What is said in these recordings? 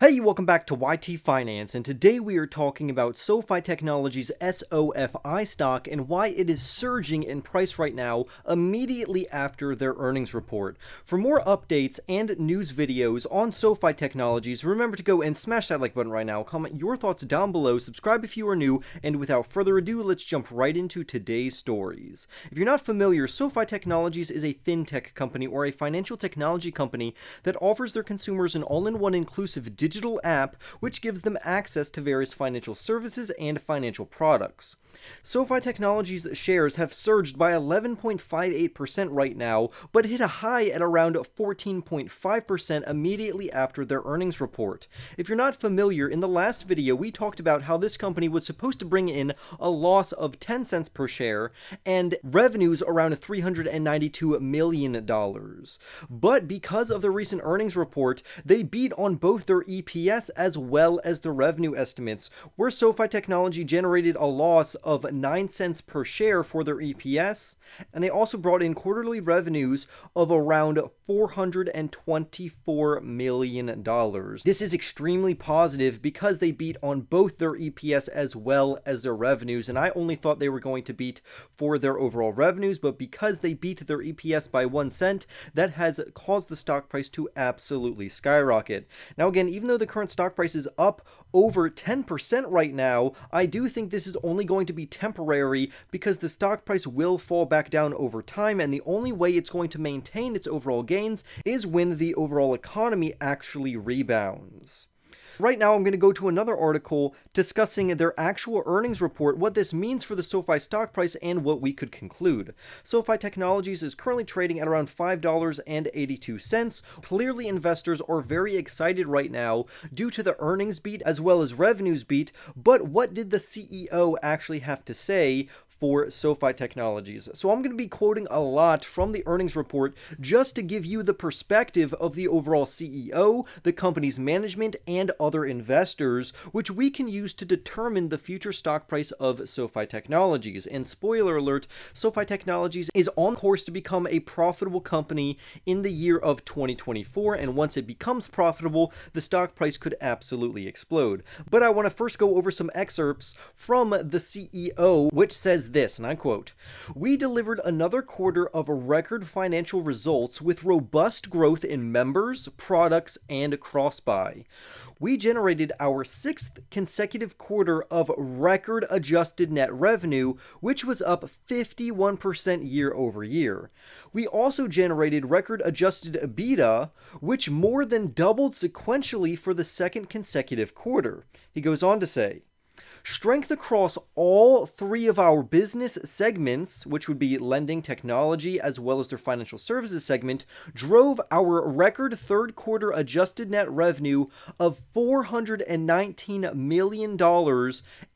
Hey, welcome back to YT Finance, and today we are talking about SoFi Technologies' SOFI stock and why it is surging in price right now immediately after their earnings report. For more updates and news videos on SoFi Technologies, remember to go and smash that like button right now, comment your thoughts down below, subscribe if you are new, and without further ado, let's jump right into today's stories. If you're not familiar, SoFi Technologies is a fintech company or a financial technology company that offers their consumers an all-in-one inclusive digital app which gives them access to various financial services and financial products. SoFi Technologies shares have surged by 11.58% right now, but hit a high at around 14.5% immediately after their earnings report. If you're not familiar, in the last video we talked about how this company was supposed to bring in a loss of 10 cents per share and revenues around $392 million. But because of the recent earnings report, they beat on both their EPS as well as the revenue estimates, where SoFi Technology generated a loss of 9 cents per share for their EPS, and they also brought in quarterly revenues of around $424 million. This is extremely positive because they beat on both their EPS as well as their revenues, and I only thought they were going to beat for their overall revenues, but because they beat their EPS by 1 cent, that has caused the stock price to absolutely skyrocket. Now again, even though the current stock price is up over 10% right now, I do think this is only going to be temporary because the stock price will fall back down over time, and the only way it's going to maintain its overall gains is when the overall economy actually rebounds. Right now, I'm going to go to another article discussing their actual earnings report, what this means for the SoFi stock price, and what we could conclude. SoFi Technologies is currently trading at around $5.82. Clearly, investors are very excited right now due to the earnings beat as well as revenues beat, but what did the CEO actually have to say for SoFi Technologies? So I'm going to be quoting a lot from the earnings report just to give you the perspective of the overall CEO, the company's management, and other investors, which we can use to determine the future stock price of SoFi Technologies. And spoiler alert, SoFi Technologies is on course to become a profitable company in the year of 2024, and once it becomes profitable, the stock price could absolutely explode. But I want to first go over some excerpts from the CEO, which says this, and I quote, "We delivered another quarter of record financial results with robust growth in members, products, and cross-buy. We generated our 6th consecutive quarter of record adjusted net revenue, which was up 51% year over year. We also generated record adjusted EBITDA, which more than doubled sequentially for the 2nd consecutive quarter." He goes on to say, "Strength across all 3 of our business segments," which would be lending, technology, as well as their financial services segment, "drove our record 3rd quarter adjusted net revenue of $419 million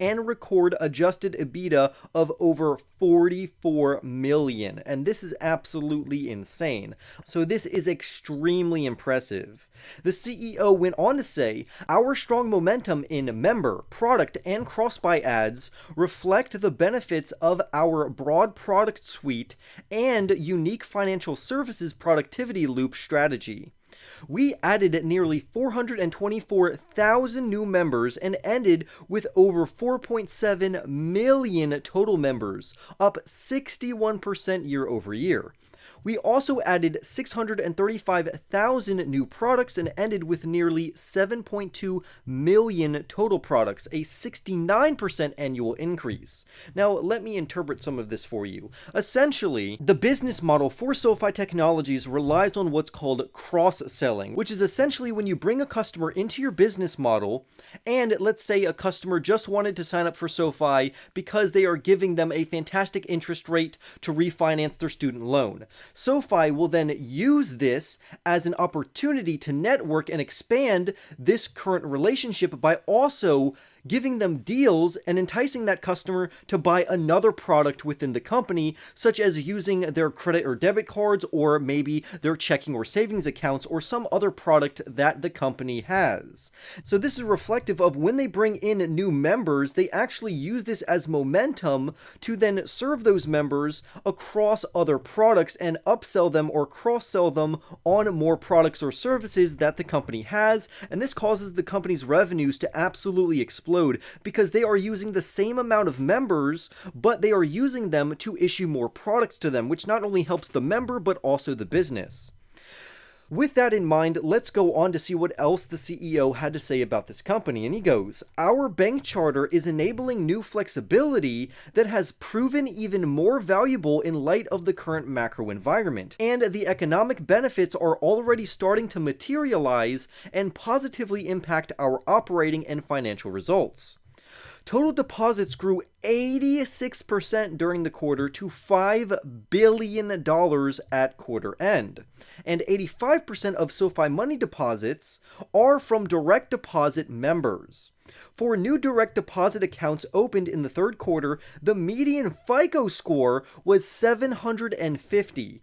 and record adjusted EBITDA of over $44 million. And this is absolutely insane. So this is extremely impressive. The CEO went on to say, "Our strong momentum in member, product, and cross-buy ads reflect the benefits of our broad product suite and unique financial services productivity loop strategy. We added nearly 424,000 new members and ended with over 4.7 million total members, up 61% year over year. We also added 635,000 new products and ended with nearly 7.2 million total products, a 69% annual increase." Now, let me interpret some of this for you. Essentially, the business model for SoFi Technologies relies on what's called cross-selling, which is essentially when you bring a customer into your business model, and let's say a customer just wanted to sign up for SoFi because they are giving them a fantastic interest rate to refinance their student loan. SoFi will then use this as an opportunity to network and expand this current relationship by also giving them deals and enticing that customer to buy another product within the company, such as using their credit or debit cards, or maybe their checking or savings accounts, or some other product that the company has. So this is reflective of when they bring in new members, they actually use this as momentum to then serve those members across other products and upsell them or cross-sell them on more products or services that the company has, and this causes the company's revenues to absolutely explode because they are using the same amount of members, but they are using them to issue more products to them, which not only helps the member but also the business. With that in mind, let's go on to see what else the CEO had to say about this company. And he goes, "Our bank charter is enabling new flexibility that has proven even more valuable in light of the current macro environment. And the economic benefits are already starting to materialize and positively impact our operating and financial results." Total deposits grew 86% during the quarter to $5 billion at quarter end. And 85% of SoFi Money deposits are from direct deposit members. For new direct deposit accounts opened in the third quarter, the median FICO score was 750.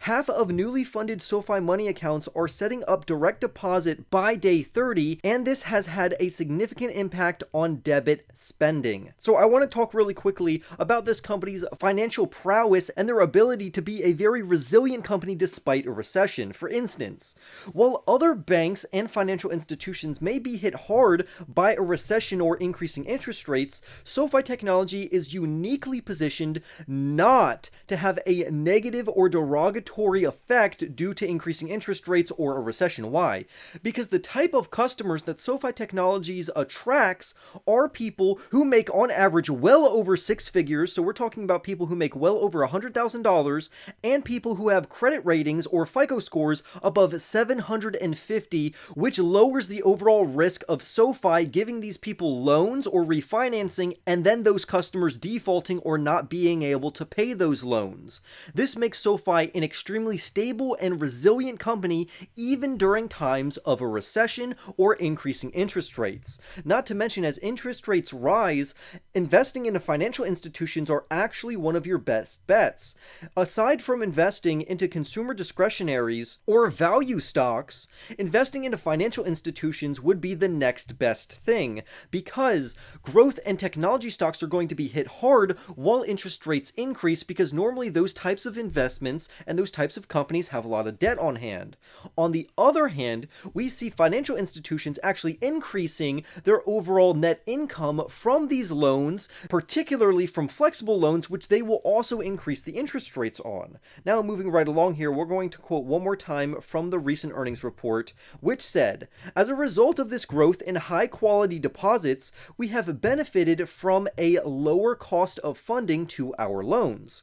Half of newly funded SoFi Money accounts are setting up direct deposit by day 30, and this has had a significant impact on debit spending. So I want to talk really quickly about this company's financial prowess and their ability to be a very resilient company despite a recession. For instance, while other banks and financial institutions may be hit hard by a recession or increasing interest rates, SoFi Technology is uniquely positioned not to have a negative or derogatory effect due to increasing interest rates or a recession. Why? Because the type of customers that SoFi Technologies attracts are people who make on average well over six figures, so we're talking about people who make well over $100,000, and people who have credit ratings or FICO scores above 750, which lowers the overall risk of SoFi giving these people loans or refinancing, and then those customers defaulting or not being able to pay those loans. This makes SoFi an extremely stable and resilient company even during times of a recession or increasing interest rates. Not to mention, as interest rates rise, investing into financial institutions are actually one of your best bets. Aside from investing into consumer discretionaries or value stocks, investing into financial institutions would be the next best thing, because growth and technology stocks are going to be hit hard while interest rates increase, because normally those types of investments and those types of companies have a lot of debt on hand. On the other hand, we see financial institutions actually increasing their overall net income from these loans, particularly from flexible loans, which they will also increase the interest rates on. Now, moving right along here, we're going to quote one more time from the recent earnings report, which said, "As a result of this growth in high quality deposits, we have benefited from a lower cost of funding to our loans.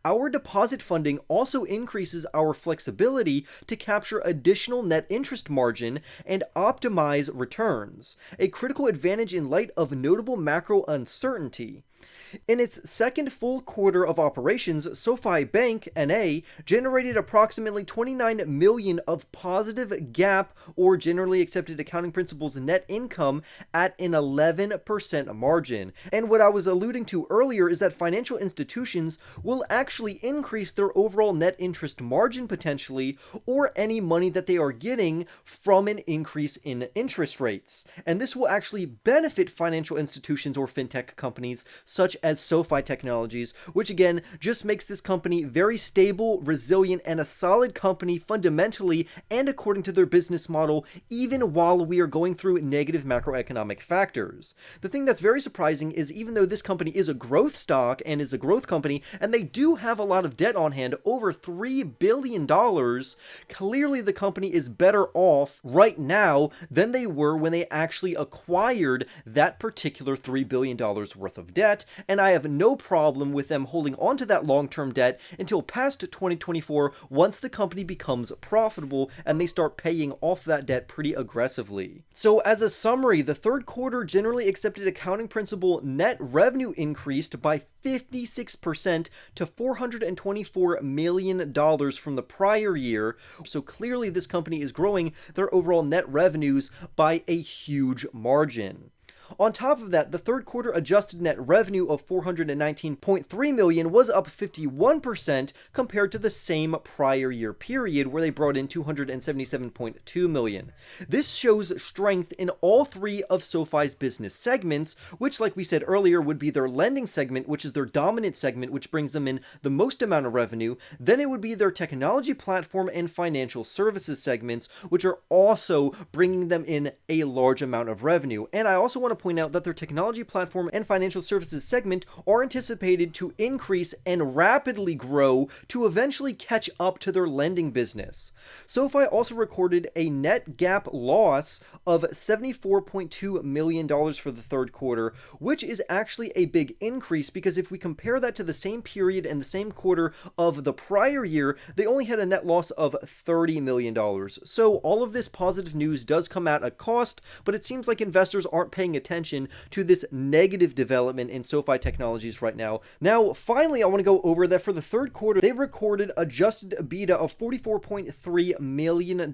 Our deposit funding also increases our flexibility to capture additional net interest margin and optimize returns, a critical advantage in light of notable macro uncertainty. In its second full quarter of operations, SoFi Bank N.A. generated approximately $29 million of positive GAAP, or generally accepted accounting principles, net income at an 11% margin. And what I was alluding to earlier is that financial institutions will actually increase their overall net interest margin potentially, or any money that they are getting from an increase in interest rates. And this will actually benefit financial institutions or fintech companies such as SoFi Technologies, which again just makes this company very stable, resilient, and a solid company fundamentally and according to their business model, even while we are going through negative macroeconomic factors. The thing that's very surprising is, even though this company is a growth stock and is a growth company, and they do have a lot of debt on hand, over $3 billion, clearly the company is better off right now than they were when they actually acquired that particular $3 billion worth of debt. And I have no problem with them holding onto that long-term debt until past 2024, once the company becomes profitable and they start paying off that debt pretty aggressively. So as a summary, the third quarter generally accepted accounting principle net revenue increased by 56% to $424 million from the prior year. So clearly this company is growing their overall net revenues by a huge margin. On top of that, the third quarter adjusted net revenue of $419.3 million was up 51% compared to the same prior year period, where they brought in $277.2 million. This shows strength in all three of SoFi's business segments, which, like we said earlier, would be their lending segment, which is their dominant segment, which brings them in the most amount of revenue. Then it would be their technology platform and financial services segments, which are also bringing them in a large amount of revenue. And I also want to point out that their technology platform and financial services segment are anticipated to increase and rapidly grow to eventually catch up to their lending business. SoFi also recorded a net GAAP loss of $74.2 million for the third quarter, which is actually a big increase because if we compare that to the same period and the same quarter of the prior year, they only had a net loss of $30 million. So all of this positive news does come at a cost, but it seems like investors aren't paying attention to this negative development in SoFi Technologies right now. Now, finally, I want to go over that for the third quarter, they recorded adjusted EBITDA of $44.3 million,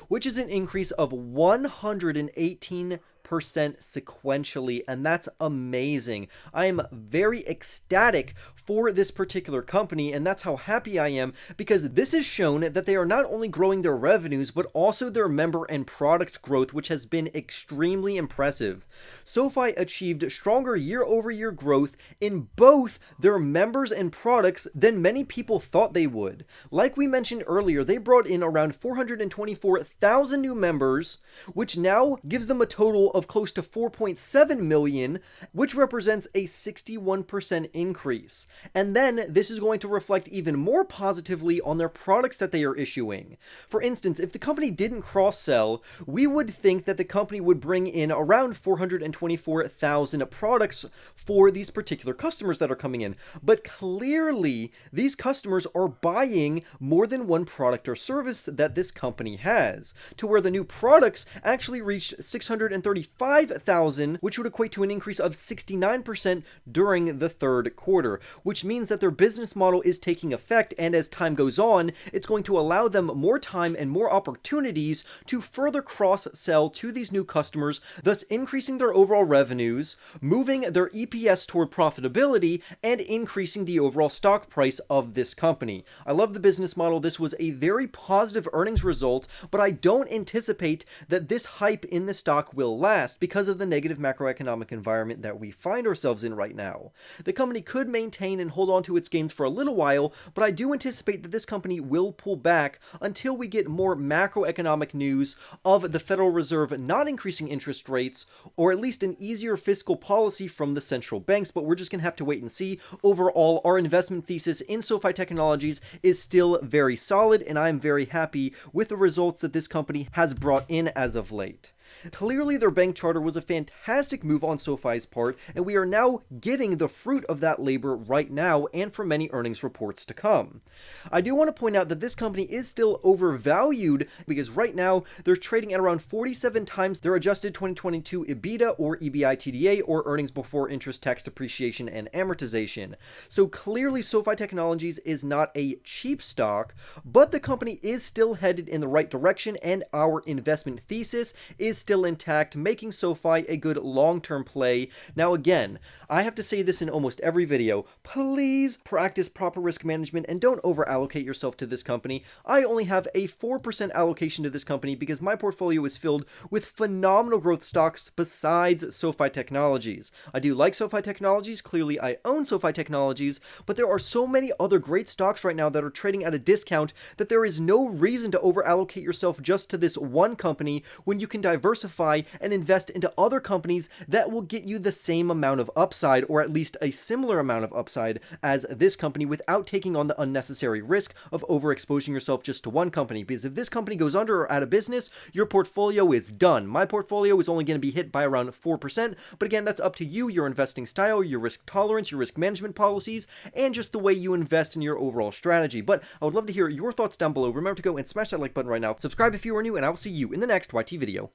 which is an increase of 118% sequentially, and that's amazing. I am very ecstatic for this particular company, and that's how happy I am because this has shown that they are not only growing their revenues but also their member and product growth, which has been extremely impressive. SoFi achieved stronger year-over-year growth in both their members and products than many people thought they would. Like we mentioned earlier, they brought in around 424,000 new members, which now gives them a total of close to 4.7 million, which represents a 61% increase. And then this is going to reflect even more positively on their products that they are issuing. For instance, if the company didn't cross-sell, we would think that the company would bring in around 424,000 products for these particular customers that are coming in. But clearly, these customers are buying more than one product or service that this company has, to where the new products actually reached 635,000, which would equate to an increase of 69% during the third quarter, which means that their business model is taking effect, and as time goes on, it's going to allow them more time and more opportunities to further cross-sell to these new customers, thus increasing their overall revenues, moving their EPS toward profitability, and increasing the overall stock price of this company. I love the business model. This was a very positive earnings result, but I don't anticipate that this hype in the stock will last because of the negative macroeconomic environment that we find ourselves in right now. The company could maintain and hold on to its gains for a little while, but I do anticipate that this company will pull back until we get more macroeconomic news of the Federal Reserve not increasing interest rates, or at least an easier fiscal policy from the central banks, but we're just going to have to wait and see. Overall, our investment thesis in SoFi Technologies is still very solid, and I'm very happy with the results that this company has brought in as of late. Clearly, their bank charter was a fantastic move on SoFi's part, and we are now getting the fruit of that labor right now and for many earnings reports to come. I do want to point out that this company is still overvalued because right now they're trading at around 47 times their adjusted 2022 EBITDA or EBITDA, or earnings before interest, tax, depreciation, and amortization. So clearly SoFi Technologies is not a cheap stock, but the company is still headed in the right direction, and our investment thesis is still intact, making SoFi a good long-term play. Now again, I have to say this in almost every video, please practice proper risk management and don't over-allocate yourself to this company. I only have a 4% allocation to this company because my portfolio is filled with phenomenal growth stocks besides SoFi Technologies. I do like SoFi Technologies, clearly I own SoFi Technologies, but there are so many other great stocks right now that are trading at a discount that there is no reason to over-allocate yourself just to this one company when you can diversify and invest into other companies that will get you the same amount of upside, or at least a similar amount of upside as this company, without taking on the unnecessary risk of overexposing yourself just to one company. Because if this company goes under or out of business, your portfolio is done. My portfolio is only going to be hit by around 4%, but again, that's up to you, your investing style, your risk tolerance, your risk management policies, and just the way you invest in your overall strategy. But I would love to hear your thoughts down below. Remember to go and smash that like button right now, subscribe if you are new, and I will see you in the next YT video.